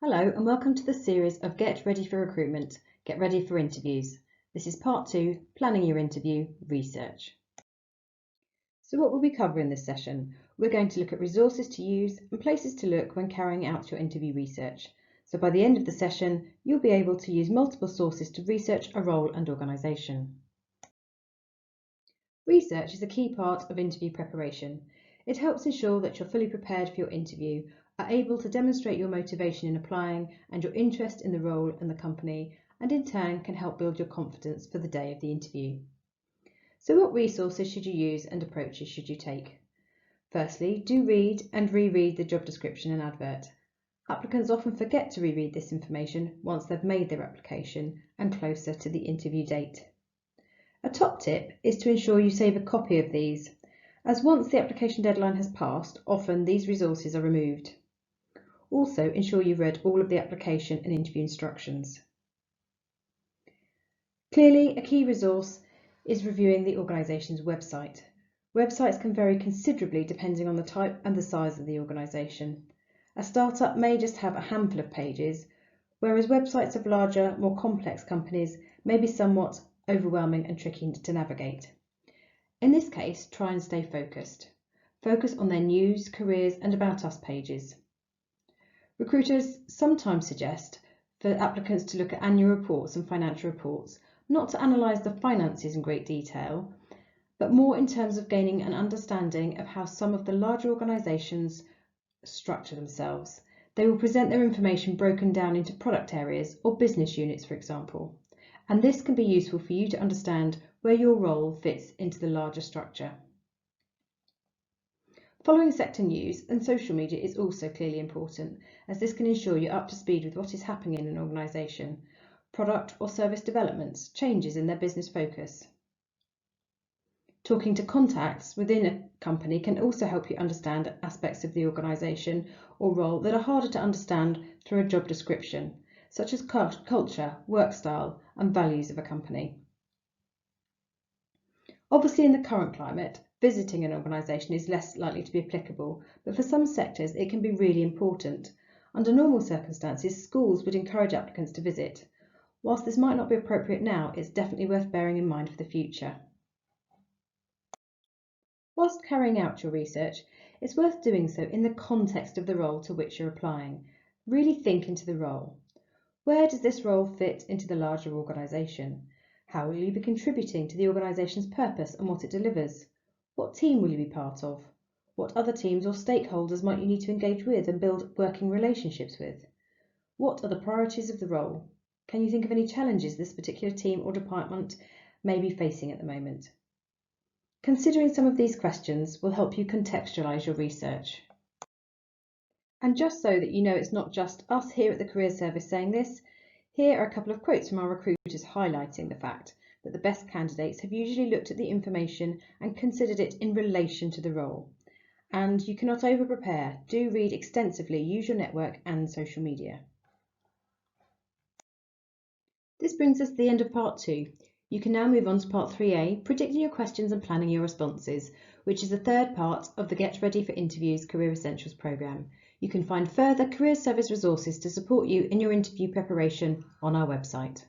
Hello and welcome to the series of Get Ready for Recruitment, Get Ready for Interviews. This is part 2, Planning Your Interview, Research. So what will we cover in this session? We're going to look at resources to use and places to look when carrying out your interview research. So by the end of the session, you'll be able to use multiple sources to research a role and organisation. Research is a key part of interview preparation. It helps ensure that you're fully prepared for your interview, are able to demonstrate your motivation in applying and your interest in the role and the company, and in turn can help build your confidence for the day of the interview. So what resources should you use and approaches should you take? Firstly, do read and reread the job description and advert. Applicants often forget to reread this information once they've made their application and closer to the interview date. A top tip is to ensure you save a copy of these, as once the application deadline has passed, often these resources are removed. Also, ensure you've read all of the application and interview instructions. Clearly, a key resource is reviewing the organisation's website. Websites can vary considerably depending on the type and the size of the organisation. A startup may just have a handful of pages, whereas websites of larger, more complex companies may be somewhat overwhelming and tricky to navigate. In this case, try and stay focused. Focus on their news, careers and about us pages. Recruiters sometimes suggest for applicants to look at annual reports and financial reports, not to analyse the finances in great detail, but more in terms of gaining an understanding of how some of the larger organisations structure themselves. They will present their information broken down into product areas or business units, for example, and this can be useful for you to understand where your role fits into the larger structure. Following sector news and social media is also clearly important, as this can ensure you're up to speed with what is happening in an organisation, product or service developments, changes in their business focus. Talking to contacts within a company can also help you understand aspects of the organisation or role that are harder to understand through a job description, such as culture, work style and values of a company. Obviously, in the current climate, visiting an organisation is less likely to be applicable, but for some sectors it can be really important. Under normal circumstances, schools would encourage applicants to visit. Whilst this might not be appropriate now, it's definitely worth bearing in mind for the future. Whilst carrying out your research, it's worth doing so in the context of the role to which you're applying. Really think into the role. Where does this role fit into the larger organisation? How will you be contributing to the organisation's purpose and what it delivers? What team will you be part of? What other teams or stakeholders might you need to engage with and build working relationships with? What are the priorities of the role? Can you think of any challenges this particular team or department may be facing at the moment? Considering some of these questions will help you contextualise your research. And just so that you know it's not just us here at the Careers Service saying this, here are a couple of quotes from our recruiters highlighting the fact that the best candidates have usually looked at the information and considered it in relation to the role. And you cannot over-prepare. Do read extensively, use your network and social media. This brings us to the end of part 2. You can now move on to part 3A, predicting your questions and planning your responses, which is the third part of the Get Ready for Interviews Career Essentials programme. You can find further Careers Service resources to support you in your interview preparation on our website.